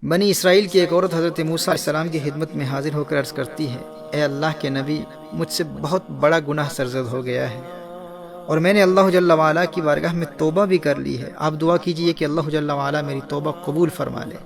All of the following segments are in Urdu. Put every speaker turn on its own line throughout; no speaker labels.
بنی اسرائیل کی ایک عورت حضرت موسیٰ علیہ السلام کی خدمت میں حاضر ہو کر عرض کرتی ہے، اے اللہ کے نبی، مجھ سے بہت بڑا گناہ سرزد ہو گیا ہے اور میں نے اللہ جل وعلا کی بارگاہ میں توبہ بھی کر لی ہے، آپ دعا کیجئے کہ اللہ جل وعلا میری توبہ قبول فرما لے۔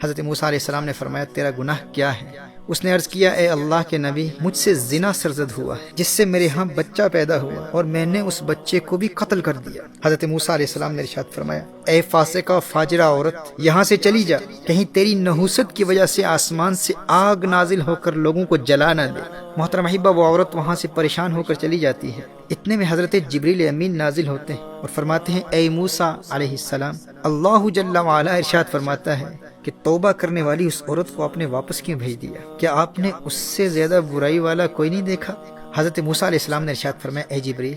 حضرت موسیٰ علیہ السلام نے فرمایا، تیرا گناہ کیا ہے؟ اس نے عرض کیا، اے اللہ کے نبی، مجھ سے زنا سرزد ہوا ہے جس سے میرے ہاں بچہ پیدا ہوا اور میں نے اس بچے کو بھی قتل کر دیا۔ حضرت موسیٰ علیہ السلام نے ارشاد فرمایا، اے فاسقہ فاجرہ عورت، یہاں سے چلی جا، کہیں تیری نحوست کی وجہ سے آسمان سے آگ نازل ہو کر لوگوں کو جلا نہ دے۔ محترم احبہ، وہ عورت وہاں سے پریشان ہو کر چلی جاتی ہے۔ اتنے میں حضرت جبریل امین نازل ہوتے ہیں اور فرماتے ہیں، اے موسیٰ علیہ السلام، اللہ جل وعلا ارشاد فرماتا ہے کہ توبہ کرنے والی اس عورت کو آپ نے واپس کیوں بھیج دیا؟ کیا آپ نے اس سے زیادہ برائی والا کوئی نہیں دیکھا؟ حضرت موسیٰ علیہ السلام نے ارشاد فرمایا، اے جبریل،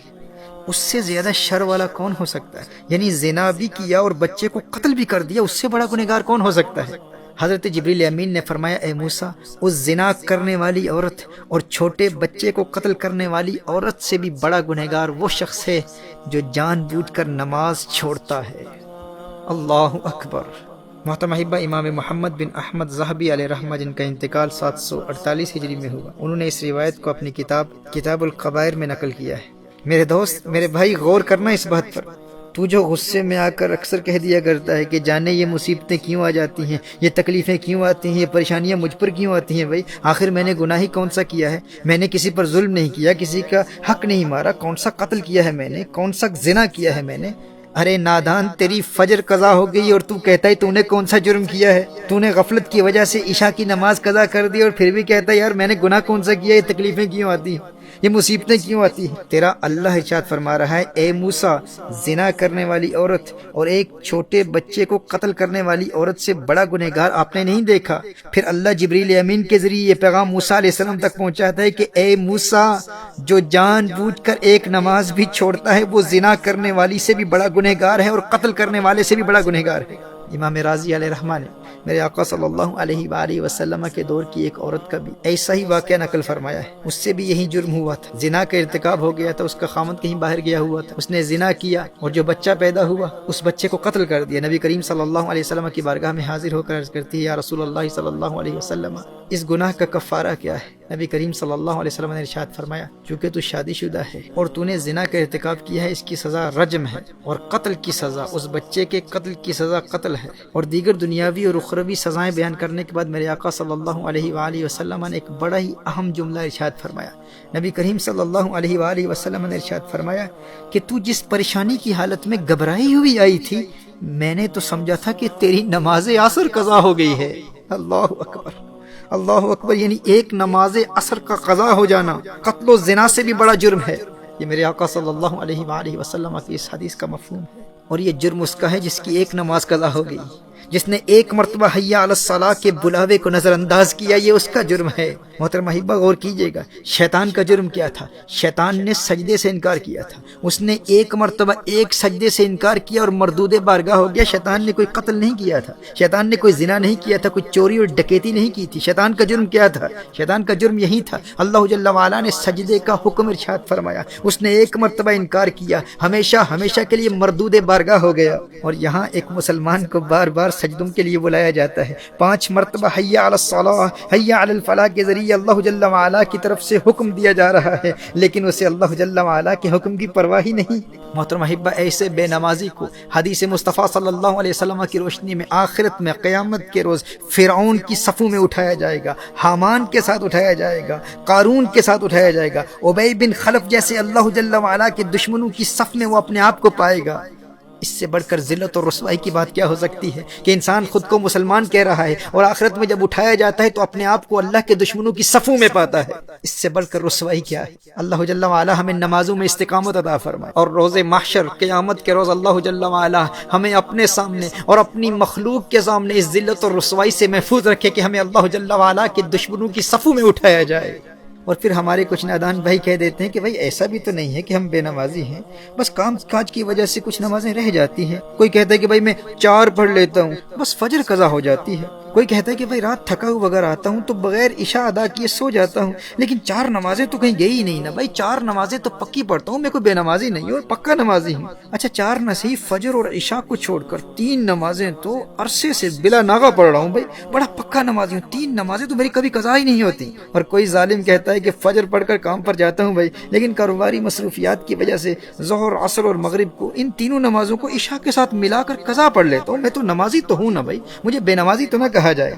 اس سے زیادہ شر والا کون ہو سکتا ہے؟ یعنی زنا بھی کیا اور بچے کو قتل بھی کر دیا، اس سے بڑا گنہگار کون ہو سکتا ہے؟ حضرت جبریل امین نے فرمایا، اے موسیٰ، اس زنا کرنے والی عورت اور چھوٹے بچے کو قتل کرنے والی عورت سے بھی بڑا گنہگار وہ شخص ہے جو جان بوجھ کر نماز چھوڑتا ہے۔ اللہ اکبر۔ محترم احبہ، امام محمد بن احمد ذہبی علیہ رحمہ، جن کا انتقال 748 ہجری میں ہوا، انہوں نے اس روایت کو اپنی کتاب القبائر میں نقل کیا ہے۔ میرے دوست، میرے بھائی، غور کرنا اس بات پر، تو جو غصے میں آ کر اکثر کہہ دیا کرتا ہے کہ جانے یہ مصیبتیں کیوں آ جاتی ہیں، یہ تکلیفیں کیوں آتی ہیں، یہ پریشانیاں مجھ پر کیوں آتی ہیں؟ بھائی آخر میں نے گناہ ہی کون سا کیا ہے؟ میں نے کسی پر ظلم نہیں کیا، کسی کا حق نہیں مارا، کون سا قتل کیا ہے میں نے، کون سا زنا کیا ہے میں نے؟ ارے نادان، تیری فجر قضا ہو گئی اور تو کہتا ہے تو نے کون سا جرم کیا ہے؟ تو نے غفلت کی وجہ سے عشاء کی نماز قضا کر دی اور پھر بھی کہتا ہے یار میں نے گناہ کون سا کیا، یہ تکلیفیں کیوں آتی ہیں، یہ مصیبتیں کیوں آتی ہیں؟ تیرا اللہ ارشاد فرما رہا ہے، اے موسیٰ، زنا کرنے والی عورت اور ایک چھوٹے بچے کو قتل کرنے والی عورت سے بڑا گنہگار آپ نے نہیں دیکھا؟ پھر اللہ جبریل امین کے ذریعے یہ پیغام موسیٰ علیہ السلام تک پہنچاتا ہے کہ اے موسیٰ، جو جان بوجھ کر ایک نماز بھی چھوڑتا ہے وہ زنا کرنے والی سے بھی بڑا گنہگار ہے اور قتل کرنے والے سے بھی بڑا گنہگار ہے۔ امام راضی علیہ رحمہ نے میرے آقا صلی اللہ علیہ وآلہ وسلم کے دور کی ایک عورت کا بھی ایسا ہی واقعہ نقل فرمایا ہے۔ اس سے بھی یہی جرم ہوا تھا، زنا کا ارتکاب ہو گیا تھا، اس کا خامند کہیں باہر گیا ہوا تھا، اس نے زنا کیا اور جو بچہ پیدا ہوا اس بچے کو قتل کر دیا۔ نبی کریم صلی اللہ علیہ وسلم کی بارگاہ میں حاضر ہو کر عرض کرتی ہے، یا رسول اللہ صلی اللہ علیہ وسلم، اس گناہ کا کفارہ کیا ہے؟ نبی کریم صلی اللہ علیہ وسلم نے ارشاد فرمایا، چونکہ تو شادی شدہ ہے اور تو نے زنا کا ارتکاب کیا ہے، اس کی سزا رجم ہے، اور قتل کی سزا، اس بچے کے قتل کی سزا قتل ہے۔ اور دیگر دنیاوی اور اخروی سزائیں بیان کرنے کے بعد میرے آقا صلی اللہ علیہ وآلہ وسلم نے ایک بڑا ہی اہم جملہ ارشاد فرمایا۔ نبی کریم صلی اللہ علیہ وآلہ وسلم نے ارشاد فرمایا کہ تو جس پریشانی کی حالت میں گھبرائی ہوئی آئی تھی، میں نے تو سمجھا تھا کہ تیری نماز عصر قضا ہو گئی ہے۔ اللہ اکبر، اللہ اکبر، یعنی ایک نماز عصر کا قضا ہو جانا قتل و زنا سے بھی بڑا جرم ہے۔ یہ میرے آقا صلی اللہ علیہ وآلہ وسلم کی اس حدیث کا مفہوم ہے، اور یہ جرم اس کا ہے جس کی ایک نماز قضا ہو گئی، جس نے ایک مرتبہ حی علی الصلاۃ کے بلاوے کو نظر انداز کیا، یہ اس کا جرم ہے۔ محترم احبہ، غور کیجئے گا، شیطان کا جرم کیا تھا؟ شیطان نے سجدے سے انکار کیا تھا، اس نے ایک مرتبہ ایک سجدے سے انکار کیا اور مردود بارگاہ ہو گیا۔ شیطان نے کوئی قتل نہیں کیا تھا، شیطان نے کوئی زنا نہیں کیا تھا، کوئی چوری اور ڈکیتی نہیں کی تھی۔ شیطان کا جرم کیا تھا؟ شیطان کا جرم یہی تھا، اللہ جل وعلا نے سجدے کا حکم ارشاد فرمایا، اس نے ایک مرتبہ انکار کیا، ہمیشہ ہمیشہ کے لیے مردود بارگاہ ہو گیا۔ اور یہاں ایک مسلمان کو بار بار سجدوں کے لیے بلایا جاتا ہے، 5 مرتبہ حی علی الصلاۃ، حی علی الفلاح کے ذریعے اللہ جل وعلا کی طرف سے حکم دیا جا رہا ہے، لیکن اسے اللہ جل وعلا کے حکم کی پرواہ ہی نہیں۔ محترم احبہ، ایسے بے نمازی کو حدیث مصطفیٰ صلی اللہ علیہ وسلم کی روشنی میں آخرت میں قیامت کے روز فرعون کی صفوں میں اٹھایا جائے گا، حامان کے ساتھ اٹھایا جائے گا، قارون کے ساتھ اٹھایا جائے گا، ابی بن خلف جیسے اللہ جل وعلا کے دشمنوں کی صف میں وہ اپنے آپ کو پائے گا۔ اس سے بڑھ کر ذلت اور رسوائی کی بات کیا ہو سکتی ہے کہ انسان خود کو مسلمان کہہ رہا ہے اور آخرت میں جب اٹھایا جاتا ہے تو اپنے آپ کو اللہ کے دشمنوں کی صفوں میں پاتا ہے۔ اس سے بڑھ کر رسوائی کیا ہے؟ اللہ جل وعلا ہمیں نمازوں میں استقامت عطا فرمائے، اور روز محشر قیامت کے روز اللہ جل وعلا ہمیں اپنے سامنے اور اپنی مخلوق کے سامنے اس ذلت اور رسوائی سے محفوظ رکھے کہ ہمیں اللہ جل وعلا کے دشمنوں کی صفوں میں اٹھایا جائے۔ اور پھر ہمارے کچھ نادان بھائی کہہ دیتے ہیں کہ بھائی ایسا بھی تو نہیں ہے کہ ہم بے نمازی ہیں، بس کام کاج کی وجہ سے کچھ نمازیں رہ جاتی ہیں۔ کوئی کہتا ہے کہ بھائی میں 4 پڑھ لیتا ہوں، بس فجر قضا ہو جاتی ہے۔ کوئی کہتا ہے کہ بھائی رات تھکا ہوا اگر آتا ہوں تو بغیر عشاء ادا کیے سو جاتا ہوں، لیکن 4 نمازیں تو کہیں گئی ہی نہیں نا بھائی، 4 نمازیں تو پکی پڑھتا ہوں، میں کوئی بے نمازی نہیں ہوں اور پکا نمازی ہوں۔ اچھا 4 نہ صحیح، فجر اور عشاء کو چھوڑ کر 3 نمازیں تو عرصے سے بلا ناغہ پڑھ رہا ہوں بھائی، بڑا پکا نمازی ہوں، 3 نمازیں تو میری کبھی قضا ہی نہیں ہوتی۔ اور کوئی ظالم کہتا ہے کہ فجر پڑھ کر کام پر جاتا ہوں بھائی، لیکن کاروباری مصروفیات کی وجہ سے ظہر، عصر اور مغرب کو ان تینوں نمازوں کو عشاء کے ساتھ ملا کر قضا پڑھ لیتا ہوں۔ میں تو نمازی تو ہوں نا بھائی، مجھے بے نمازی تو نہ کہا جائے۔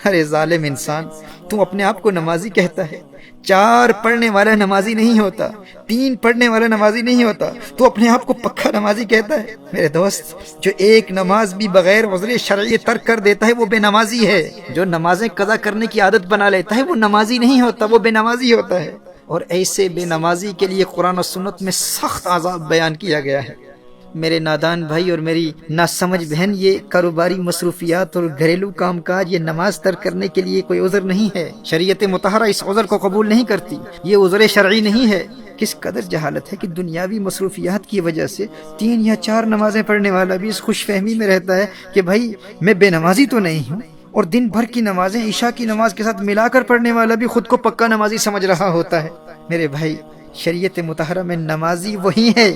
ارے ظالم انسان، تو اپنے آپ کو نمازی کہتا ہے، 4 پڑھنے والا نمازی نہیں ہوتا، 3 پڑھنے والا نمازی نہیں ہوتا، تو اپنے آپ کو پکا نمازی کہتا ہے۔ میرے دوست، جو ایک نماز بھی بغیر عذر شرعی ترک کر دیتا ہے وہ بے نمازی ہے۔ جو نمازیں قضا کرنے کی عادت بنا لیتا ہے وہ نمازی نہیں ہوتا، وہ بے نمازی ہوتا ہے۔ اور ایسے بے نمازی کے لیے قرآن و سنت میں سخت عذاب بیان کیا گیا ہے۔ میرے نادان بھائی اور میری ناسمجھ بہن، یہ کاروباری مصروفیات اور گھریلو کام کاج یہ نماز ترک کرنے کے لیے کوئی عذر نہیں ہے۔ شریعت مطہرہ اس عذر کو قبول نہیں کرتی، یہ عذر شرعی نہیں ہے۔ کس قدر جہالت ہے کہ دنیاوی مصروفیات کی وجہ سے 3 یا 4 نمازیں پڑھنے والا بھی اس خوش فہمی میں رہتا ہے کہ بھائی میں بے نمازی تو نہیں ہوں، اور دن بھر کی نمازیں عشاء کی نماز کے ساتھ ملا کر پڑھنے والا بھی خود کو پکا نمازی سمجھ رہا ہوتا ہے۔ میرے بھائی، شریعت مطہرہ میں نمازی وہی ہے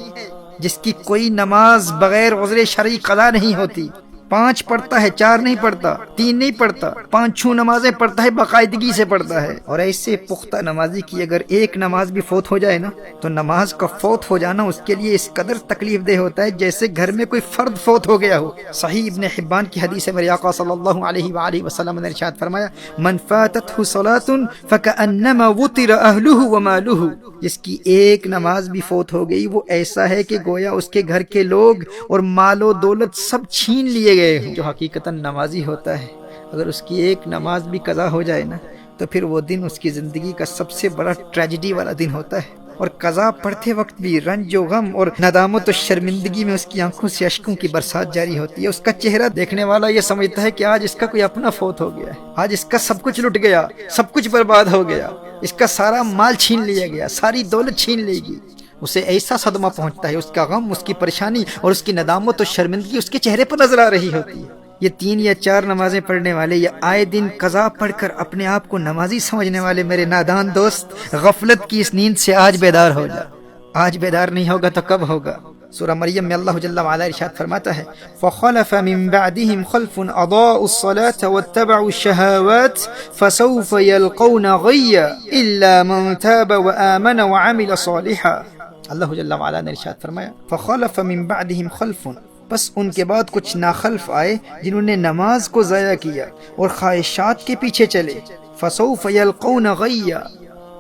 جس کی کوئی نماز بغیر عذر شرعی قضا نہیں ہوتی۔ 5 پڑھتا ہے، 4 نہیں پڑھتا، 3 نہیں پڑھتا، 5 نمازیں پڑھتا ہے، باقاعدگی سے پڑھتا ہے۔ اور ایسے پختہ نمازی کی اگر ایک نماز بھی فوت ہو جائے نا، تو نماز کا فوت ہو جانا اس کے لیے اس قدر تکلیف دہ ہوتا ہے جیسے گھر میں کوئی فرد فوت ہو گیا ہو۔ صحیح ابن حبان کی حدیث ہے، میرے آقا صلی اللہ علیہ وآلہ وسلم نے ارشاد فرمایا، من فاتته صلاة فكأنما وطر اهله وماله، جس کی ایک نماز بھی فوت ہو گئی وہ ایسا ہے کہ گویا اس کے گھر کے لوگ اور مال و دولت سب چھین لیے گئے ہوں۔ جو حقیقتاً نمازی ہوتا ہے، اگر اس کی ایک نماز بھی قضا ہو جائے نا، تو پھر وہ دن اس کی زندگی کا سب سے بڑا ٹریجڈی والا دن ہوتا ہے۔ اور قضا پڑھتے وقت بھی رنج و غم اور ندامت و شرمندگی میں اس کی آنکھوں سے اشکوں کی برسات جاری ہوتی ہے۔ اس کا چہرہ دیکھنے والا یہ سمجھتا ہے کہ آج اس کا کوئی اپنا فوت ہو گیا ہے، آج اس کا سب کچھ لٹ گیا، سب کچھ برباد ہو گیا، اس کا سارا مال چھین لیا گیا، ساری دولت چھین لے گی۔ اسے ایسا صدمہ پہنچتا ہے، اس کا غم، اس کی پریشانی اور اس کی ندامت و شرمندگی اس کے چہرے پر نظر آ رہی ہوتی ہے۔ یہ 3 یا 4 نمازیں پڑھنے والے یا آئے دن قضا پڑھ کر اپنے آپ کو نمازی سمجھنے والے میرے نادان دوست، غفلت کی اس نیند سے آج بیدار ہو جا۔ آج بیدار نہیں ہوگا تو کب ہوگا؟ سورہ مریم میں اللہ جل وعلا ارشاد فرماتا ہے، فَخَلَفَ مِن بَعْدِهِمْ خَلْفٌ أَضَاعُوا الصَّلَاةَ وَاتَّبَعُوا الشَّهَوَاتِ فَسَوْفَ يَلْقَوْنَ غَيًّا إِلَّا مَن تَابَ وَآمَنَ وَعَمِلَ صَالِحًا۔ اللہ جل وعلا نے ارشاد فرمایا، فَخَلَفَ مِن بَعْدِهِمْ خَلْفٌ، بس ان کے بعد کچھ ناخلف آئے جنہوں نے نماز کو ضائع کیا اور خواہشات کے پیچھے چلے۔ فَسَوْفَ يَلْقَوْنَ غَيًّا،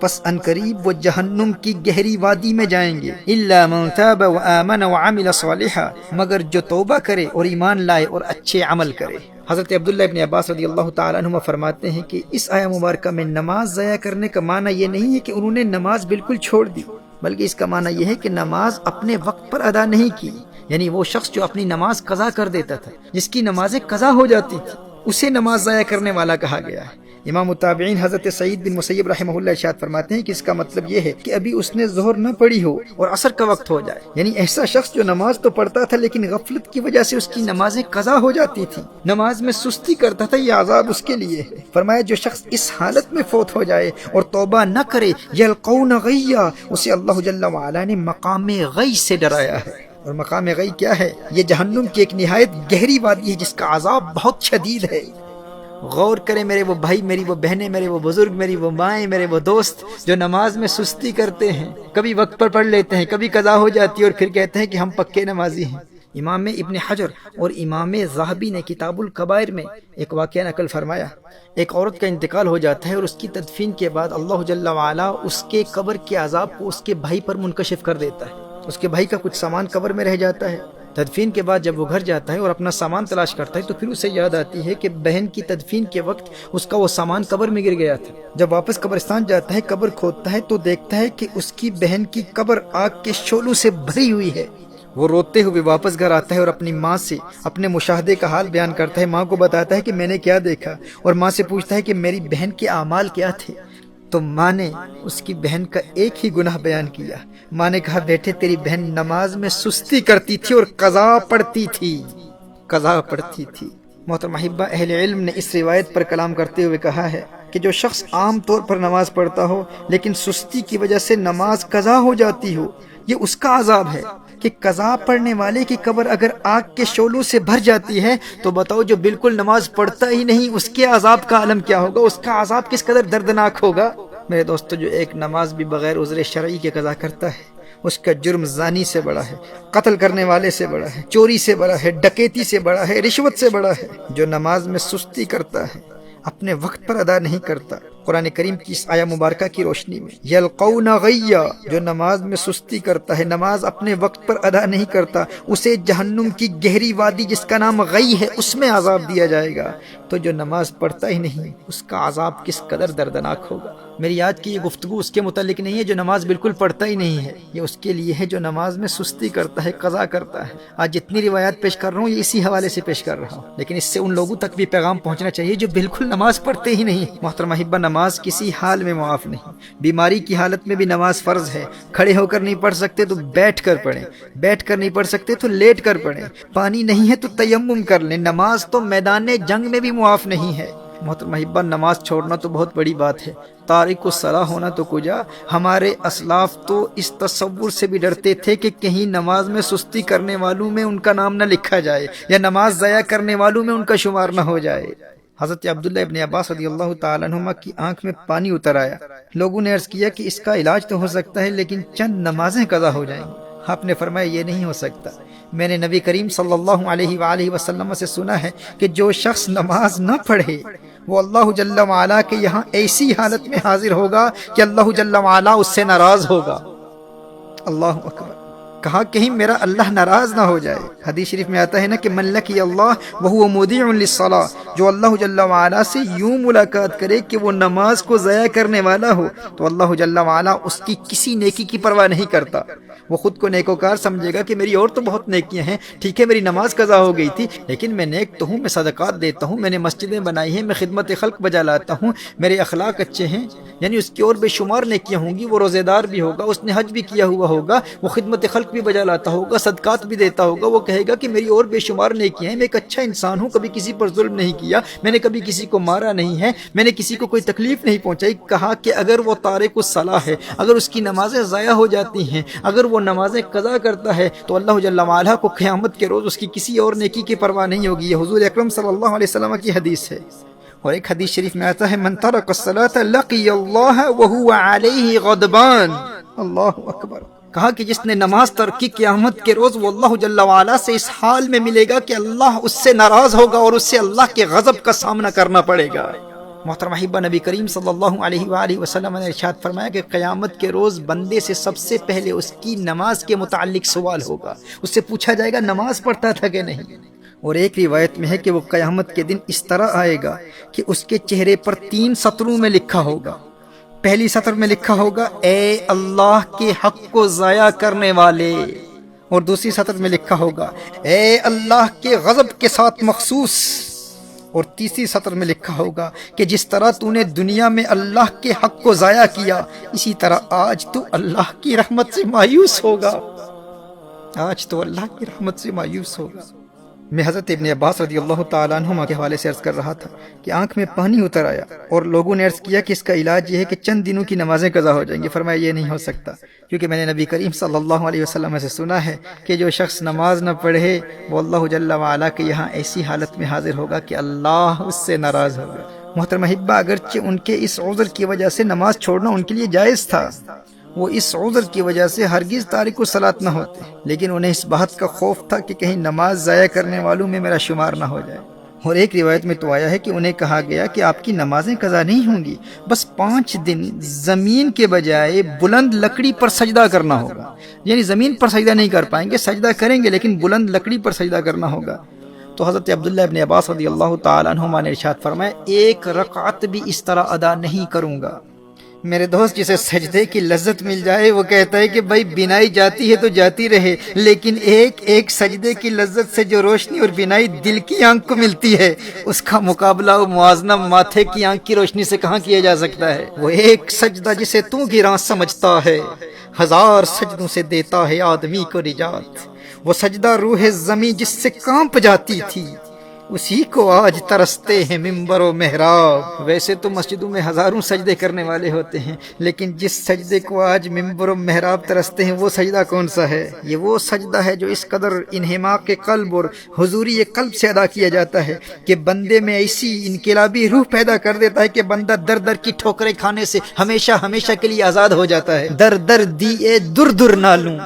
پس ان قریب وہ جہنم کی گہری وادی میں جائیں گے۔ إِلَّا مَن تَابَ وَآمَنَ وَعَمِلَ صَالِحًا، مگر جو توبہ کرے اور ایمان لائے اور اچھے عمل کرے۔ حضرت عبداللہ ابن عباس رضی اللہ تعالیٰ عنہما فرماتے ہیں کہ اس آیہ مبارکہ میں نماز ضائع کرنے کا معنی یہ نہیں ہے کہ انہوں نے نماز بالکل چھوڑ دی، بلکہ اس کا معنی یہ ہے کہ نماز اپنے وقت پر ادا نہیں کی۔ یعنی وہ شخص جو اپنی نماز قضا کر دیتا تھا، جس کی نمازیں قضا ہو جاتی تھی، اسے نماز ضائع کرنے والا کہا گیا ہے۔ امام التابعین حضرت سعید بن مسیب رحمہ اللہ ارشاد فرماتے ہیں کہ اس کا مطلب یہ ہے کہ ابھی اس نے ظہر نہ پڑھی ہو اور عصر کا وقت ہو جائے، یعنی ایسا شخص جو نماز تو پڑھتا تھا لیکن غفلت کی وجہ سے اس کی نمازیں قضا ہو جاتی تھی، نماز میں سستی کرتا تھا، یہ عذاب اس کے لیے ہے۔ فرمایا جو شخص اس حالت میں فوت ہو جائے اور توبہ نہ کرے، یلقون غیا، اسے اللہ جل وعلا نے مقام غی سے ڈرایا ہے۔ اور مقام غی کیا ہے؟ یہ جہنم کی ایک نہایت گہری وادی ہے جس کا عذاب بہت شدید ہے۔ غور کریں میرے وہ بھائی، میری وہ بہنیں، میرے وہ بزرگ، میری وہ مائیں، میرے وہ دوست جو نماز میں سستی کرتے ہیں، کبھی وقت پر پڑھ لیتے ہیں، کبھی قضا ہو جاتی ہے اور پھر کہتے ہیں کہ ہم پکے نمازی ہیں۔ امام ابن حجر اور امام ذہبی نے کتاب الکبائر میں ایک واقعہ نقل فرمایا، ایک عورت کا انتقال ہو جاتا ہے اور اس کی تدفین کے بعد اللہ جل وعلا اس کے قبر کے عذاب کو اس کے بھائی پر منکشف کر دیتا ہے۔ اس کے بھائی کا کچھ سامان قبر میں رہ جاتا ہے۔ تدفین کے بعد جب وہ گھر جاتا ہے اور اپنا سامان تلاش کرتا ہے تو پھر اسے یاد آتی ہے کہ بہن کی تدفین کے وقت اس کا وہ سامان قبر میں گر گیا تھا۔ جب واپس قبرستان جاتا ہے، قبر کھودتا ہے تو دیکھتا ہے کہ اس کی بہن کی قبر آگ کے شعلوں سے بھری ہوئی ہے۔ وہ روتے ہوئے واپس گھر آتا ہے اور اپنی ماں سے اپنے مشاہدے کا حال بیان کرتا ہے۔ ماں کو بتاتا ہے کہ میں نے کیا دیکھا، اور ماں سے پوچھتا ہے کہ میری بہن کے اعمال کیا تھے۔ تو ماں نے اس کی بہن کا ایک ہی گناہ بیان کیا۔ ماں نے کہا بیٹے تیری بہن نماز میں سستی کرتی تھی اور قضا پڑھتی تھی، قضا پڑھتی تھی۔ محترم احبہ، اہل علم نے اس روایت پر کلام کرتے ہوئے کہا ہے کہ جو شخص عام طور پر نماز پڑھتا ہو لیکن سستی کی وجہ سے نماز قضا ہو جاتی ہو، یہ اس کا عذاب ہے کہ قضا پڑھنے والے کی قبر اگر آگ کے شعلوں سے بھر جاتی ہے تو بتاؤ جو بالکل نماز پڑھتا ہی نہیں اس کے عذاب کا عالم کیا ہوگا، اس کا عذاب کس قدر دردناک ہوگا۔ میرے دوستو، جو ایک نماز بھی بغیر عذر شرعی کے قضا کرتا ہے اس کا جرم زانی سے بڑا ہے، قتل کرنے والے سے بڑا ہے، چوری سے بڑا ہے، ڈکیتی سے بڑا ہے، رشوت سے بڑا ہے۔ جو نماز میں سستی کرتا ہے، اپنے وقت پر ادا نہیں کرتا، قرآن کریم کی اس آیہ مبارکہ کی روشنی میں یلقون غیا، جو نماز میں سستی کرتا ہے، نماز اپنے وقت پر ادا نہیں کرتا، اسے جہنم کی گہری وادی جس کا نام غی ہے اس میں عذاب دیا جائے گا۔ تو جو نماز پڑھتا ہی نہیں اس کا عذاب کس قدر دردناک ہوگا۔ میری آج کی یہ گفتگو اس کے متعلق نہیں ہے جو نماز بالکل پڑھتا ہی نہیں ہے، یہ اس کے لیے ہے جو نماز میں سستی کرتا ہے، قضا کرتا ہے۔ آج جتنی روایات پیش کر رہا ہوں یہ اسی حوالے سے پیش کر رہا ہوں، لیکن اس سے ان لوگوں تک بھی پیغام پہنچنا چاہیے جو بالکل نماز پڑھتے ہی نہیں۔ محترم احبہ، نماز کسی حال میں معاف نہیں، بیماری کی حالت میں بھی نماز فرض ہے۔ کھڑے ہو کر نہیں پڑھ سکتے تو بیٹھ کر پڑھیں، بیٹھ کر نہیں پڑھ سکتے تو لیٹ کر پڑھیں، پانی نہیں ہے تو تیمم کر لیں۔ نماز تو میدان جنگ میں بھی معاف نہیں ہے۔ محترم احبہ، نماز چھوڑنا تو بہت بڑی بات ہے، تارک الصلاۃ ہونا تو کجا۔ ہمارے اسلاف تو اس تصور سے بھی ڈرتے تھے کہ کہیں نماز میں سستی کرنے والوں میں ان کا نام نہ لکھا جائے یا نماز ضائع کرنے والوں میں ان کا شمار نہ ہو جائے۔ حضرت عبداللہ ابن عباس رضی اللہ تعالیٰ عنہما کی آنکھ میں پانی اتر آیا۔ لوگوں نے عرض کیا کہ اس کا علاج تو ہو سکتا ہے لیکن چند نمازیں قضا ہو جائیں گی۔ آپ نے فرمایا یہ نہیں ہو سکتا، میں نے نبی کریم صلی اللہ علیہ وآلہ وسلم سے سنا ہے کہ جو شخص نماز نہ پڑھے وہ اللہ جل وعلا کے یہاں ایسی حالت میں حاضر ہوگا کہ اللہ جل وعلا اس سے ناراض ہوگا۔ اللہ اکبر! کہا کہیں میرا اللہ ناراض نہ ہو جائے۔ حدیث شریف میں آتا ہے نا کہ من لقی اللہ وہو مودع للصلاۃ، جو اللہ جل وعلا سے یوں ملاقات کرے کہ وہ نماز کو ضائع کرنے والا ہو تو اللہ جل وعلا اس کی کسی نیکی کی پرواہ نہیں کرتا۔ وہ خود کو نیکوکار سمجھے گا کہ میری اور تو بہت نیکیاں ہیں، ٹھیک ہے میری نماز قضا ہو گئی تھی لیکن میں نیک تو ہوں، میں صدقات دیتا ہوں، میں نے مسجدیں بنائی ہیں، میں خدمت خلق بجا لاتا ہوں، میرے اخلاق اچھے ہیں، یعنی اس کی اور بے شمار نیکیاں ہوں گی۔ وہ روزے دار بھی ہوگا، اس نے حج بھی کیا ہوا ہوگا، وہ خدمت خلق بھی بجا لاتا ہوگا، صدقات بھی دیتا ہوگا۔ وہ کہے گا کہ میری اور بے شمار نیکیاں ہیں، میں ایک اچھا انسان ہوں، کبھی کسی پر ظلم نہیں کیا، میں نے کبھی کسی کو مارا نہیں ہے، میں نے کسی کو کوئی تکلیف نہیں پہنچائی۔ کہا کہ اگر وہ تارک الصلاۃ ہے، اگر اس کی نمازیں ضائع ہو جاتی ہیں، اگر وہ نمازیں قضا کرتا ہے تو اللہ جل وعلا کو قیامت کے روز اس کی کسی اور نیکی کی پرواہ نہیں ہوگی۔ یہ حضور اکرم صلی اللہ علیہ وسلم کی حدیث ہے۔ اور ایک حدیث شریف میں آتا ہے من ترک الصلاۃ لقی اللہ وہو علیہ غضبان۔ اللہ اکبر! کہا کہ جس نے نماز ترک کی قیامت کے روز وہ اللہ جل وعلا سے اس حال میں ملے گا کہ اللہ اس سے ناراض ہوگا اور اس سے اللہ کے غضب کا سامنا کرنا پڑے گا۔ محترم احبہ، نبی کریم صلی اللہ علیہ وآلہ وسلم نے ارشاد فرمایا کہ قیامت کے روز بندے سے سب سے پہلے اس کی نماز کے متعلق سوال ہوگا، اس سے پوچھا جائے گا نماز پڑھتا تھا کہ نہیں۔ اور ایک روایت میں ہے کہ وہ قیامت کے دن اس طرح آئے گا کہ اس کے چہرے پر 3 سطروں میں لکھا ہوگا۔ پہلی سطر میں لکھا ہوگا اے اللہ کے حق کو ضائع کرنے والے، اور دوسری سطر میں لکھا ہوگا اے اللہ کے غضب کے ساتھ مخصوص، اور تیسری سطر میں لکھا ہوگا کہ جس طرح تو نے دنیا میں اللہ کے حق کو ضائع کیا اسی طرح آج تو اللہ کی رحمت سے مایوس ہوگا، آج تو اللہ کی رحمت سے مایوس ہوگا۔ میں حضرت ابن عباس رضی اللہ تعالیٰ عنہما کے حوالے سے عرض کر رہا تھا کہ آنکھ میں پانی اتر آیا اور لوگوں نے عرض کیا کہ اس کا علاج یہ ہے کہ چند دنوں کی نمازیں قضا ہو جائیں گی۔ فرمایا یہ نہیں ہو سکتا، کیونکہ میں نے نبی کریم صلی اللہ علیہ وسلم سے سنا ہے کہ جو شخص نماز نہ پڑھے وہ اللہ جل وعلا کے یہاں ایسی حالت میں حاضر ہوگا کہ اللہ اس سے ناراض ہوگا۔ محترم احبہ، اگرچہ ان کے اس عذر کی وجہ سے نماز چھوڑنا ان کے لیے جائز تھا، وہ اس عذر کی وجہ سے ہرگز تارک الصلاۃ نہ ہوتے، لیکن انہیں اس بات کا خوف تھا کہ کہیں نماز ضائع کرنے والوں میں میرا شمار نہ ہو جائے۔ اور ایک روایت میں تو آیا ہے کہ انہیں کہا گیا کہ آپ کی نمازیں قضا نہیں ہوں گی، بس 5 دن زمین کے بجائے بلند لکڑی پر سجدہ کرنا ہوگا، یعنی زمین پر سجدہ نہیں کر پائیں گے، سجدہ کریں گے لیکن بلند لکڑی پر سجدہ کرنا ہوگا۔ تو حضرت عبداللہ ابن عباس رضی اللہ تعالیٰ عنہما نے ارشاد فرمایا 1 رکعت بھی اس طرح ادا نہیں کروں گا۔ میرے دوست، جسے سجدے کی لذت مل جائے وہ کہتا ہے کہ بھائی بینائی جاتی ہے تو جاتی رہے، لیکن ایک سجدے کی لذت سے جو روشنی اور بینائی دل کی آنکھ کو ملتی ہے اس کا مقابلہ و موازنہ ماتھے کی آنکھ کی روشنی سے کہاں کیا جا سکتا ہے۔ وہ ایک سجدہ جسے تو گراں سمجھتا ہے 1000 سجدوں سے دیتا ہے آدمی کو نجات۔ وہ سجدہ روح زمیں جس سے کانپ جاتی تھی اسی کو آج ترستے ہیں منبر و محراب۔ ویسے تو مسجدوں میں ہزاروں سجدے کرنے والے ہوتے ہیں، لیکن جس سجدے کو آج منبر و محراب ترستے ہیں وہ سجدہ کون سا ہے؟ یہ وہ سجدہ ہے جو اس قدر انہماک قلب اور حضوری قلب سے ادا کیا جاتا ہے کہ بندے میں ایسی انقلابی روح پیدا کر دیتا ہے کہ بندہ در در کی ٹھوکریں کھانے سے ہمیشہ ہمیشہ کے لیے آزاد ہو جاتا ہے۔ در در دیے در در نالوں،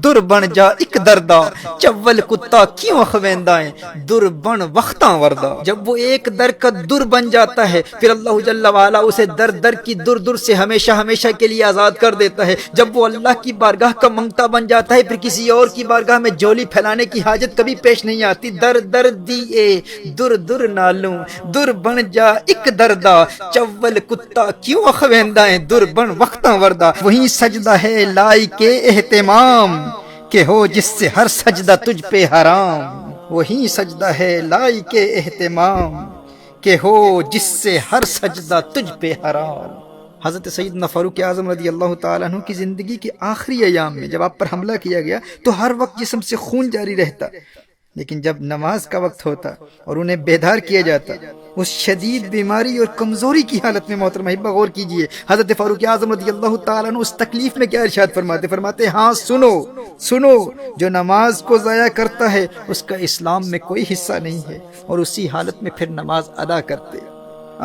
در بن جا ایک دردا، چول کتا کیوں خویندائیں در بن وقتاں وردہ۔ جب وہ ایک در کا در بن جاتا ہے پھر اللہ جل وعلا اسے در در کی در در سے ہمیشہ ہمیشہ کے لیے آزاد کر دیتا ہے۔ جب وہ اللہ کی بارگاہ کا منگتا بن جاتا ہے پھر کسی اور کی بارگاہ میں جولی پھیلانے کی حاجت کبھی پیش نہیں آتی۔ در در دیے در در نالوں، در بن جا ایک دردا، چول کتا کیوں خویندائیں در بن وقتاں وردہ۔ وہی سجدہ ہے لائق اہتمام کہ ہو جس سے ہر سجدہ تجھ پہ حرام۔ وہی سجدہ ہے لائق اہتمام کہ ہو جس سے ہر سجدہ تجھ پہ حرام۔ حضرت سیدنا فاروق اعظم رضی اللہ تعالیٰ عنہ کی زندگی کے آخری ایام میں جب آپ پر حملہ کیا گیا تو ہر وقت جسم سے خون جاری رہتا، لیکن جب نماز کا وقت ہوتا اور انہیں بیدار کیا جاتا اس شدید بیماری اور کمزوری کی حالت میں، محترم احبہ غور کیجئے حضرت فاروق اعظم رضی اللہ تعالیٰ عنہ اس تکلیف میں کیا ارشاد فرماتے ہاں سنو سنو، جو نماز کو ضائع کرتا ہے اس کا اسلام میں کوئی حصہ نہیں ہے، اور اسی حالت میں پھر نماز ادا کرتے۔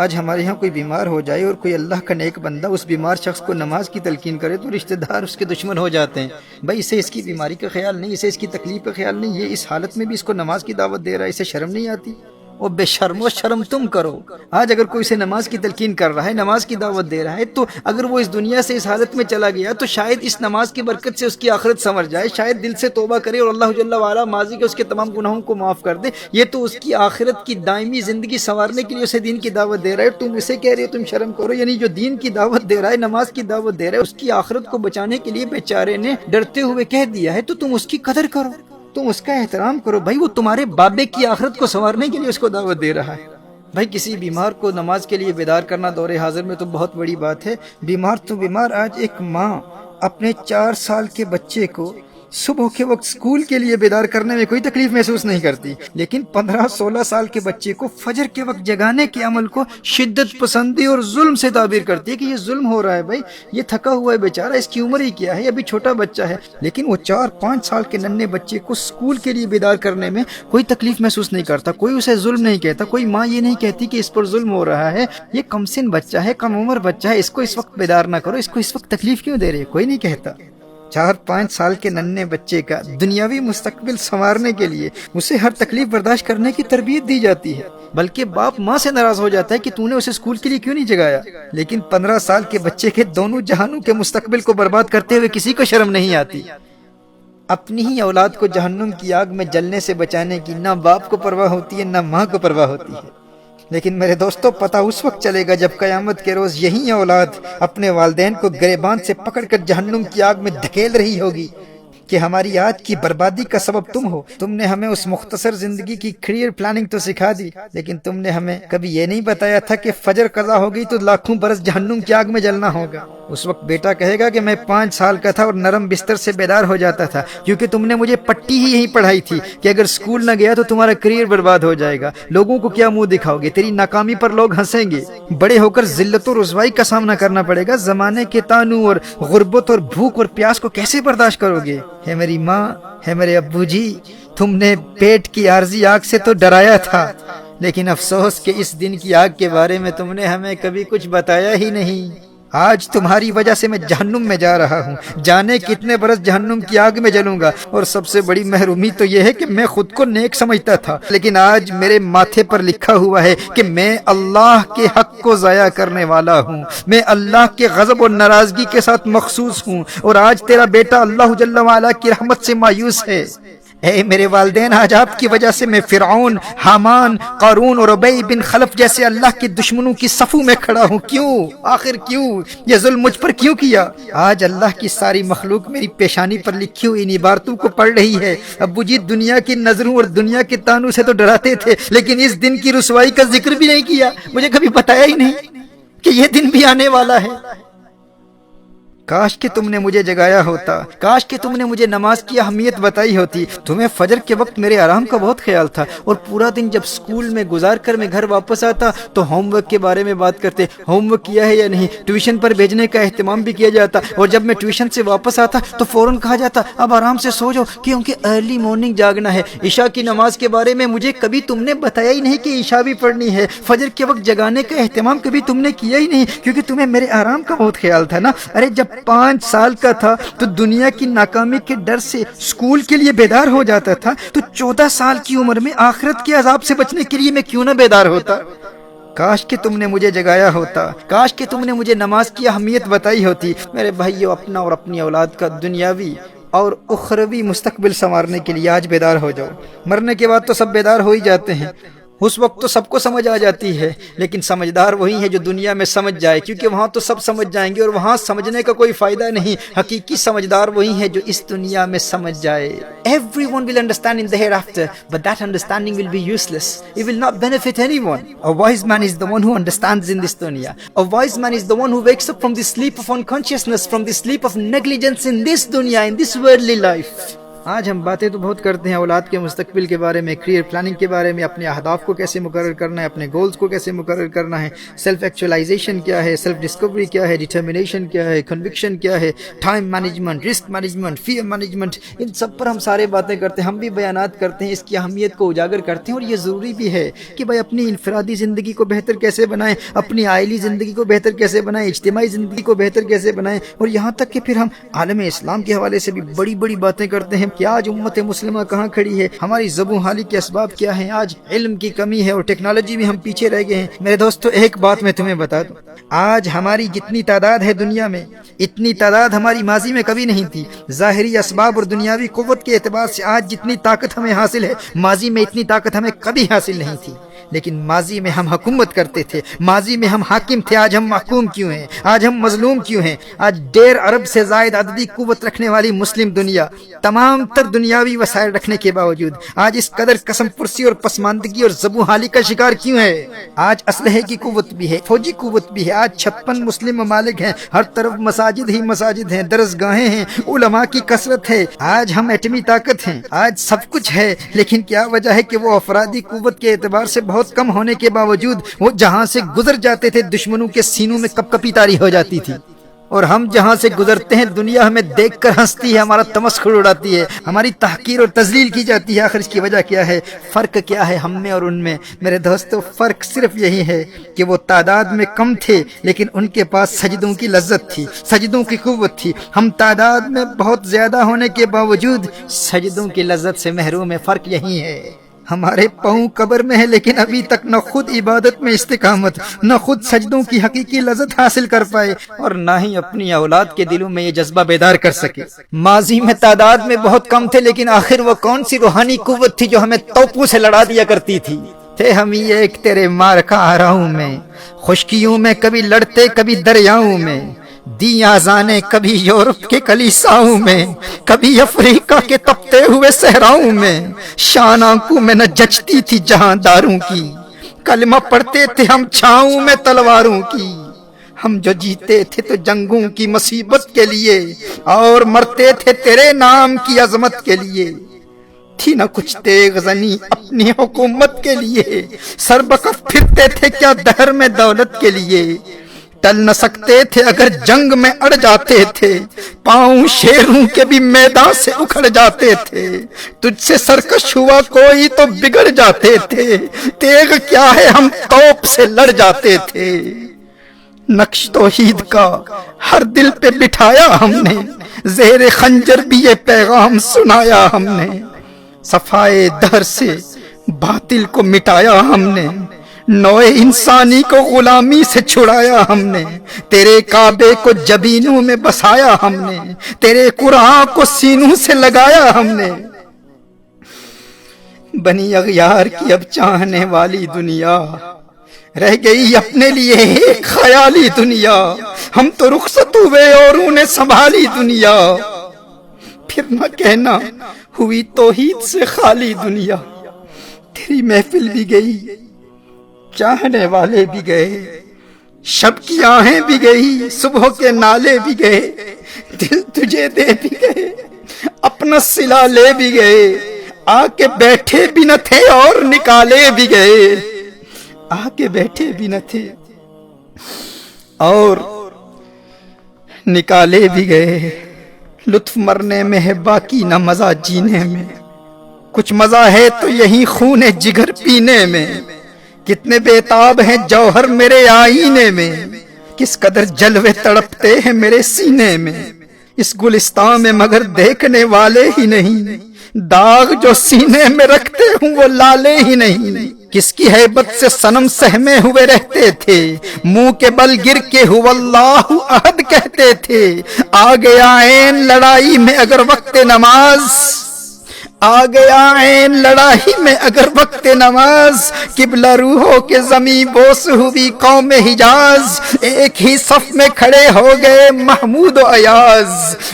آج ہمارے یہاں کوئی بیمار ہو جائے اور کوئی اللہ کا نیک بندہ اس بیمار شخص کو نماز کی تلقین کرے تو رشتہ دار اس کے دشمن ہو جاتے ہیں۔ بھائی اسے اس کی بیماری کا خیال نہیں، اسے اس کی تکلیف کا خیال نہیں، یہ اس حالت میں بھی اس کو نماز کی دعوت دے رہا ہے، اسے شرم نہیں آتی؟ وہ بے شرم و شرم تم کرو۔ آج اگر کوئی اسے نماز کی تلقین کر رہا ہے، نماز کی دعوت دے رہا ہے، تو اگر وہ اس دنیا سے اس حالت میں چلا گیا تو شاید اس نماز کی برکت سے اس کی آخرت سنور جائے، شاید دل سے توبہ کرے اور اللہ جل وعلا ماضی کے اس کے تمام گناہوں کو معاف کر دے۔ یہ تو اس کی آخرت کی دائمی زندگی سنوارنے کے لیے اسے دین کی دعوت دے رہا ہے، تم اسے کہہ رہے ہو تم شرم کرو۔ یعنی جو دین کی دعوت دے رہا ہے، نماز کی دعوت دے رہا ہے، اس کی آخرت کو بچانے کے لیے بیچارے نے ڈرتے ہوئے کہہ دیا ہے تو تم اس کی قدر کرو، تم اس کا احترام کرو۔ بھائی وہ تمہارے بابے کی آخرت کو سنوارنے کے لیے اس کو دعوت دے رہا ہے۔ بھائی کسی بیمار کو نماز کے لیے بیدار کرنا دور حاضر میں تو بہت بڑی بات ہے۔ بیمار تو بیمار، آج ایک ماں اپنے 4 سال کے بچے کو صبح کے وقت اسکول کے لیے بیدار کرنے میں کوئی تکلیف محسوس نہیں کرتی، لیکن 15-16 سال کے بچے کو فجر کے وقت جگانے کے عمل کو شدت پسندی اور ظلم سے تعبیر کرتی ہے کہ یہ ظلم ہو رہا ہے۔ بھائی یہ تھکا ہوا ہے بیچارہ، اس کی عمر ہی کیا ہے، ابھی چھوٹا بچہ ہے، لیکن وہ 4-5 سال کے ننھے بچے کو اسکول کے لیے بیدار کرنے میں کوئی تکلیف محسوس نہیں کرتا، کوئی اسے ظلم نہیں کہتا، کوئی ماں یہ نہیں کہتی کہ اس پر ظلم ہو رہا ہے، یہ کم سن بچہ ہے، کم عمر بچہ ہے، اس کو اس وقت بیدار نہ کرو، اس کو اس وقت تکلیف کیوں دے رہے، کوئی نہیں کہتا۔ 4-5 سال کے ننھے بچے کا دنیاوی مستقبل سنوارنے کے لیے اسے ہر تکلیف برداشت کرنے کی تربیت دی جاتی ہے، بلکہ باپ ماں سے ناراض ہو جاتا ہے کہ تو نے اسے اسکول کے لیے کیوں نہیں جگایا، لیکن 15 سال کے بچے کے دونوں جہانوں کے مستقبل کو برباد کرتے ہوئے کسی کو شرم نہیں آتی۔ اپنی ہی اولاد کو جہنم کی آگ میں جلنے سے بچانے کی نہ باپ کو پرواہ ہوتی ہے نہ ماں کو پرواہ ہوتی ہے، لیکن میرے دوستو پتہ اس وقت چلے گا جب قیامت کے روز یہی اولاد اپنے والدین کو گریبان سے پکڑ کر جہنم کی آگ میں دھکیل رہی ہوگی کہ ہماری آج کی بربادی کا سبب تم ہو، تم نے ہمیں اس مختصر زندگی کی کیریئر پلاننگ تو سکھا دی، لیکن تم نے ہمیں کبھی یہ نہیں بتایا تھا کہ فجر قضا ہو گئی تو لاکھوں برس جہنم کی آگ میں جلنا ہوگا۔ اس وقت بیٹا کہے گا کہ میں 5 سال کا تھا اور نرم بستر سے بیدار ہو جاتا تھا، کیونکہ تم نے مجھے پٹی ہی یہی پڑھائی تھی کہ اگر اسکول نہ گیا تو تمہارا کیریئر برباد ہو جائے گا، لوگوں کو کیا منہ دکھاؤ گے، تیری ناکامی پر لوگ ہنسیں گے، بڑے ہو کر ذلت و رسوائی کا سامنا کرنا پڑے گا، زمانے کے تانوں اور غربت اور بھوک اور پیاس کو کیسے برداشت کرو گے۔ ہے میری ماں، ہے میرے ابو جی، تم نے پیٹ کی عارضی آگ سے تو ڈرایا تھا، لیکن افسوس کہ اس دن کی آگ کے بارے میں تم نے ہمیں کبھی کچھ بتایا ہی نہیں۔ آج تمہاری وجہ سے میں جہنم میں جا رہا ہوں، جانے کتنے برس جہنم کی آگ میں جلوں گا، اور سب سے بڑی محرومی تو یہ ہے کہ میں خود کو نیک سمجھتا تھا، لیکن آج میرے ماتھے پر لکھا ہوا ہے کہ میں اللہ کے حق کو ضائع کرنے والا ہوں، میں اللہ کے غضب اور ناراضگی کے ساتھ مخصوص ہوں، اور آج تیرا بیٹا اللہ جل وعلا کی رحمت سے مایوس ہے۔ اے میرے والدین، آج آپ کی وجہ سے میں فرعون، حامان، قارون اور ابی بن خلف جیسے اللہ کے دشمنوں کی صفوں میں کھڑا ہوں۔ کیوں؟ آخر کیوں؟ یہ ظلم مجھ پر کیوں کیا؟ آج اللہ کی ساری مخلوق میری پیشانی پر لکھی ہوئی ان عبارتوں کو پڑھ رہی ہے۔ ابو جی دنیا کی نظروں اور دنیا کے تانوں سے تو ڈراتے تھے، لیکن اس دن کی رسوائی کا ذکر بھی نہیں کیا، مجھے کبھی بتایا ہی نہیں کہ یہ دن بھی آنے والا ہے۔ کاش کہ تم نے مجھے جگایا ہوتا، کاش کہ تم نے مجھے نماز کی اہمیت بتائی ہوتی۔ تمہیں فجر کے وقت میرے آرام کا بہت خیال تھا، اور پورا دن جب سکول میں گزار کر میں گھر واپس آتا تو ہوم ورک کے بارے میں بات کرتے، ہوم ورک کیا ہے یا نہیں، ٹیوشن پر بھیجنے کا اہتمام بھی کیا جاتا، اور جب میں ٹیوشن سے واپس آتا تو فوراً کہا جاتا اب آرام سے سو جاؤ کیونکہ ارلی مارننگ جاگنا ہے۔ عشاء کی نماز کے بارے میں مجھے کبھی تم نے بتایا ہی نہیں کہ عشاء بھی پڑھنی ہے۔ فجر کے وقت جگانے کا اہتمام کبھی تم نے کیا ہی نہیں کیونکہ تمہیں میرے آرام کا بہت خیال تھا نا۔ ارے جب 5 سال کا تھا تو دنیا کی ناکامی کے ڈر سے سکول کے لیے بیدار ہو جاتا تھا، تو 14 سال کی عمر میں آخرت کے عذاب سے بچنے کے لیے میں کیوں نہ بیدار ہوتا۔ کاش کہ تم نے مجھے جگایا ہوتا، کاش کہ تم نے مجھے نماز کی اہمیت بتائی ہوتی۔ میرے بھائیو، اپنا اور اپنی اولاد کا دنیاوی اور اخروی مستقبل سنوارنے کے لیے آج بیدار ہو جاؤ۔ مرنے کے بعد تو سب بیدار ہو ہی جاتے ہیں، اس وقت تو سب کو سمجھ آ جاتی ہے، لیکن سمجھدار وہی ہے جو دنیا میں سمجھ جائے، کیونکہ وہاں تو سب سمجھ جائیں گے اور وہاں سمجھنے کا کوئی فائدہ نہیں۔ حقیقی سمجھدار وہی ہے جو اس دنیا میں سمجھ جائے۔ Everyone will understand in the hereafter, but that understanding will be useless. It will not benefit anyone. A wise man is the one who understands in this dunya. A wise man is the one who wakes up from the sleep of unconsciousness, from the sleep of negligence in this dunya, in this worldly life. آج ہم باتیں تو بہت کرتے ہیں اولاد کے مستقبل کے بارے میں، کریئر پلاننگ کے بارے میں، اپنے اہداف کو کیسے مقرر کرنا ہے، اپنے گولز کو کیسے مقرر کرنا ہے، سیلف ایکچولائزیشن کیا ہے، سیلف ڈسکوری کیا ہے، ڈٹرمنیشن کیا ہے، کنوکشن کیا ہے، time management, risk management, fear management, ان سب پر ہم سارے باتیں کرتے ہیں، ہم بھی بیانات کرتے ہیں، اس کی اہمیت کو اجاگر کرتے ہیں۔ اور یہ ضروری بھی ہے کہ بھائی اپنی انفرادی زندگی کو بہتر کیسے بنائیں، اپنی عائلی زندگی کو بہتر کیسے بنائیں، اجتماعی زندگی کو بہتر کیسے بنائیں، اور یہاں تک کہ پھر ہم عالم اسلام کے حوالے سے بھی بڑی بڑی باتیں کرتے ہیں کہ آج امت مسلمہ کہاں کھڑی ہے، ہماری زبوں حالی کے اسباب کیا ہیں، آج علم کی کمی ہے اور ٹیکنالوجی میں ہم پیچھے رہ گئے ہیں۔ میرے دوستو، ایک بات میں تمہیں بتا دوں، آج ہماری جتنی تعداد ہے دنیا میں، اتنی تعداد ہماری ماضی میں کبھی نہیں تھی۔ ظاہری اسباب اور دنیاوی قوت کے اعتبار سے آج جتنی طاقت ہمیں حاصل ہے، ماضی میں اتنی طاقت ہمیں کبھی حاصل نہیں تھی۔ لیکن ماضی میں ہم حکومت کرتے تھے، ماضی میں ہم حاکم تھے، آج ہم محکوم کیوں ہیں، آج ہم مظلوم کیوں ہیں؟ آج 1.5 ارب سے زائد عددی قوت رکھنے والی مسلم دنیا تمام تر دنیاوی وسائل رکھنے کے باوجود آج اس قدر قسم پرسی اور پسماندگی اور زبوں حالی کا شکار کیوں ہے؟ آج اسلحے کی قوت بھی ہے، فوجی قوت بھی ہے، آج 56 مسلم ممالک ہیں، ہر طرف مساجد ہی مساجد ہیں، درسگاہیں ہیں، علماء کی کثرت ہے، آج ہم ایٹمی طاقت ہیں، آج سب کچھ ہے، لیکن کیا وجہ ہے کہ وہ افرادی قوت کے اعتبار سے بہت کم ہونے کے باوجود وہ جہاں سے گزر جاتے تھے دشمنوں کے سینوں میں کپ کپی طاری ہو جاتی تھی، اور ہم جہاں سے گزرتے ہیں دنیا ہمیں دیکھ کر ہنستی ہے، ہمارا تمسخر اڑاتی ہے، ہماری تحقیر اور تذلیل کی جاتی ہے۔ آخر اس کی وجہ کیا ہے؟ فرق کیا ہے ہم میں اور ان میں؟ میرے دوستو، فرق صرف یہی ہے کہ وہ تعداد میں کم تھے لیکن ان کے پاس سجدوں کی لذت تھی، سجدوں کی قوت تھی۔ ہم تعداد میں بہت زیادہ ہونے کے باوجود سجدوں کی لذت سے محروم ہیں۔ فرق یہی ہے، ہمارے پاؤں قبر میں ہے لیکن ابھی تک نہ خود عبادت میں استقامت، نہ خود سجدوں کی حقیقی لذت حاصل کر پائے، اور نہ ہی اپنی اولاد کے دلوں میں یہ جذبہ بیدار کر سکے۔ ماضی میں تعداد میں بہت کم تھے لیکن آخر وہ کون سی روحانی قوت تھی جو ہمیں توپوں سے لڑا دیا کرتی تھی؟ تھے ہم ہی ایک تیرے مار کا آراؤں میں، خشکیوں میں کبھی لڑتے کبھی دریاؤں میں، دی آزانے کبھی یورپ کے کلیساؤں میں، کبھی افریقہ کے تپتے ہوئے صحراؤں میں، شان آنکھوں میں نہ جچتی تھی جہاں داروں کی، کلمہ پڑھتے تھے ہم چھاؤں میں تلواروں کی، ہم جو جیتے تھے تو جنگوں کی مصیبت کے لیے اور مرتے تھے تیرے نام کی عظمت کے لیے، تھی نہ کچھ تیغ زنی اپنی حکومت کے لیے، سربقت پھرتے تھے کیا دہر میں دولت کے لیے، ٹل نہ سکتے تھے اگر جنگ میں اڑ جاتے تھے، پاؤں شیروں کے بھی میدان سے اکھڑ جاتے تھے، تجھ سے سرکش ہوا کوئی تو بگڑ جاتے تھے، تیغ کیا ہے ہم توپ سے لڑ جاتے تھے، نقش توحید کا ہر دل پہ بٹھایا ہم نے، زیر خنجر بھی یہ پیغام سنایا ہم نے، صفائے دہر سے باطل کو مٹایا ہم نے، نوع انسانی کو غلامی سے چھڑایا ہم نے، تیرے کعبے کو جبینوں میں بسایا ہم نے، تیرے قرآن کو سینوں سے لگایا ہم نے، بنی اغیار کی اب چاہنے والی دنیا رہ گئی اپنے لیے ایک خیالی دنیا، ہم تو رخصت ہوئے اور انہیں سنبھالی دنیا، پھر نہ کہنا ہوئی توحید سے خالی دنیا، تیری محفل بھی گئی چاہنے والے بھی گئے، شب کی آہیں بھی گئی، صبح کے نالے بھی گئے، دل تجھے دے بھی گئے، اپنا صلہ لے بھی گئے، آ کے بیٹھے بھی نہ تھے اور نکالے بھی گئے، آ کے بیٹھے بھی نہ تھے اور نکالے بھی گئے۔ لطف مرنے میں ہے باقی نہ مزہ جینے میں، کچھ مزہ ہے تو یہی خون جگر پینے میں، کتنے بےتاب ہیں جوہر میرے آئینے میں، کس قدر جلوے تڑپتے ہیں میرے سینے میں، اس گلستان میں مگر دیکھنے والے ہی نہیں، داغ جو سینے میں رکھتے ہوں وہ لالے ہی نہیں، کس کی ہیبت سے صنم سہمے ہوئے رہتے تھے، منہ کے بل گر کے ہو اللہ احد کہتے تھے، آ گیا عین لڑائی میں اگر وقت نماز، آ گیا عین لڑائی میں اگر وقت نماز، قبلہ روحوں کے زمیں بوس ہوئی قوم حجاز، ایک ہی صف میں کھڑے ہو گئے محمود و ایاز،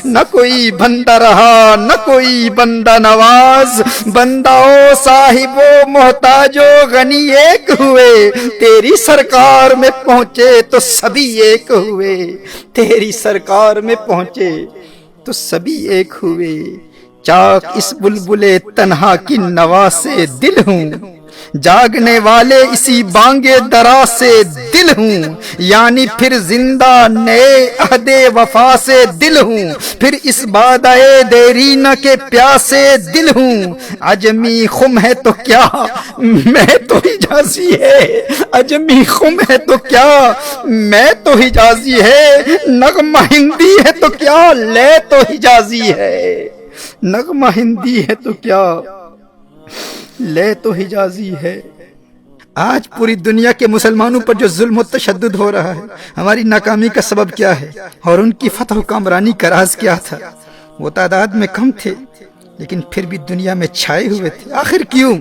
نہ کوئی بندہ رہا نہ کوئی بندہ نواز، بندہ و صاحب و محتاج و غنی ایک ہوئے، تیری سرکار میں پہنچے تو سبھی ایک ہوئے، تیری سرکار میں پہنچے تو سبھی ایک ہوئے، چاک اس بلبل تنہا کی نوا سے دل ہوں، جاگنے والے اسی بانگے درا سے دل ہوں، یعنی پھر زندہ نئے عہد وفا سے دل ہوں، پھر اس بادئے دیرینہ کے پیاسے دل ہوں، عجمی خم ہے تو کیا میں تو حجازی ہے، عجمی خم ہے تو کیا میں تو حجازی ہے، نغمہ ہندی ہے تو کیا لے تو حجازی ہے، نغمہ ہندی ہے تو کیا لے تو حجازی ہے۔ آج پوری دنیا کے مسلمانوں پر جو ظلم و تشدد ہو رہا ہے، ہماری ناکامی کا سبب کیا ہے اور ان کی فتح و کامرانی کا راز کیا تھا؟ وہ تعداد میں کم تھے لیکن پھر بھی دنیا میں چھائے ہوئے تھے۔ آخر کیوں؟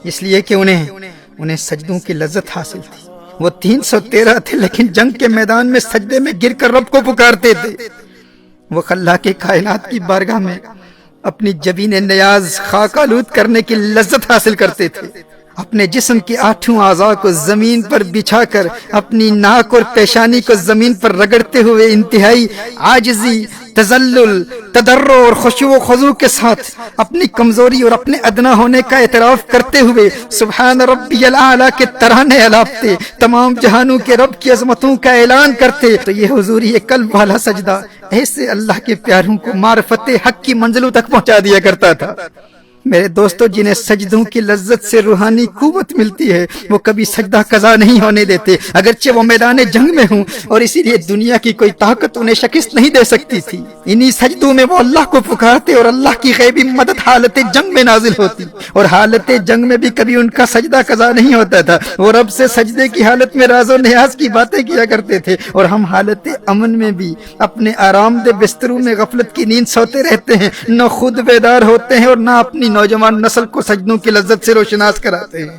اس لیے کہ انہیں سجدوں کی لذت حاصل تھی۔ وہ 313 تھے لیکن جنگ کے میدان میں سجدے میں گر کر رب کو پکارتے تھے۔ وہ خلا کے کائنات کی بارگاہ میں اپنی جبین نیاز خاک آلود کرنے کی لذت حاصل کرتے تھے، اپنے جسم کے 8 اعضاء کو زمین پر بچھا کر اپنی ناک اور پیشانی کو زمین پر رگڑتے ہوئے انتہائی عاجزی، تذلل، تضرع اور خشوع و خضوع کے ساتھ اپنی کمزوری اور اپنے ادنا ہونے کا اعتراف کرتے ہوئے سبحان ربی الاعلیٰ کے ترانے الاپتے، تمام جہانوں کے رب کی عظمتوں کا اعلان کرتے۔ تو یہ حضوری قلب والا سجدہ ایسے اللہ کے پیاروں کو معرفت حق کی منزلوں تک پہنچا دیا کرتا تھا۔ میرے دوستو، جنہیں سجدوں کی لذت سے روحانی قوت ملتی ہے وہ کبھی سجدہ قضا نہیں ہونے دیتے، اگرچہ وہ میدان جنگ میں ہوں، اور اسی لیے دنیا کی کوئی طاقت انہیں شکست نہیں دے سکتی تھی۔ انہی سجدوں میں وہ اللہ کو پکارتے اور اللہ کی غیبی مدد حالت جنگ میں نازل ہوتی، اور حالت جنگ میں بھی کبھی ان کا سجدہ قضا نہیں ہوتا تھا۔ وہ رب سے سجدے کی حالت میں راز و نیاز کی باتیں کیا کرتے تھے، اور ہم حالت امن میں بھی اپنے آرام دہ بستروں میں غفلت کی نیند سوتے رہتے ہیں، نہ خود بیدار ہوتے ہیں اور نہ اپنی نوجوان نسل کو سجدوں کی لذت سے روشناس کراتے ہیں۔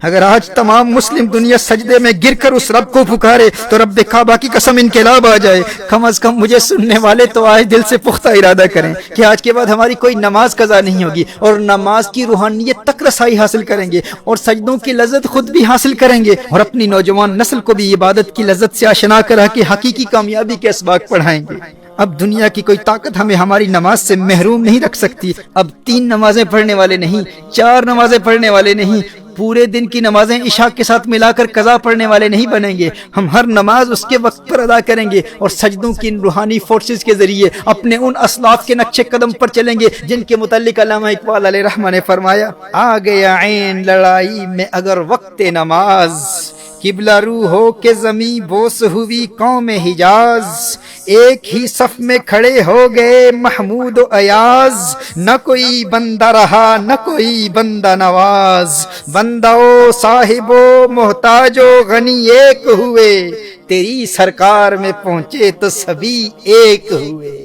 اگر آج تمام مسلم دنیا سجدے میں گر کر اس رب کو پکارے تو رب کعبہ کی قسم انقلاب آ جائے۔ کم از کم مجھے سننے والے تو آج دل سے پختہ ارادہ کریں کہ آج کے بعد ہماری کوئی نماز قضا نہیں ہوگی، اور نماز کی روحانیت تک رسائی حاصل کریں گے، اور سجدوں کی لذت خود بھی حاصل کریں گے، اور اپنی نوجوان نسل کو بھی عبادت کی لذت سے آشنا کرا کے حقیقی کامیابی کے اسباق پڑھائیں گے۔ اب دنیا کی کوئی طاقت ہمیں ہماری نماز سے محروم نہیں رکھ سکتی۔ اب 3 نمازیں پڑھنے والے نہیں، 4 نمازیں پڑھنے والے نہیں، پورے دن کی نمازیں عشاء کے ساتھ ملا کر قضا پڑھنے والے نہیں بنیں گے۔ ہم ہر نماز اس کے وقت پر ادا کریں گے، اور سجدوں کی ان روحانی فورسز کے ذریعے اپنے ان اسلاف کے نقش قدم پر چلیں گے جن کے متعلق علامہ اقبال علیہ رحمہ نے فرمایا، آ گیا عین لڑائی میں اگر وقت نماز، قبلہ روح ہو کے زمیں بوس ہوئی قوم حجاز، ایک ہی صف میں کھڑے ہو گئے محمود و ایاز، نہ کوئی بندہ رہا نہ کوئی بندہ نواز، بندہ و صاحب و محتاج و غنی ایک ہوئے، تیری سرکار میں پہنچے تو سبھی ایک ہوئے۔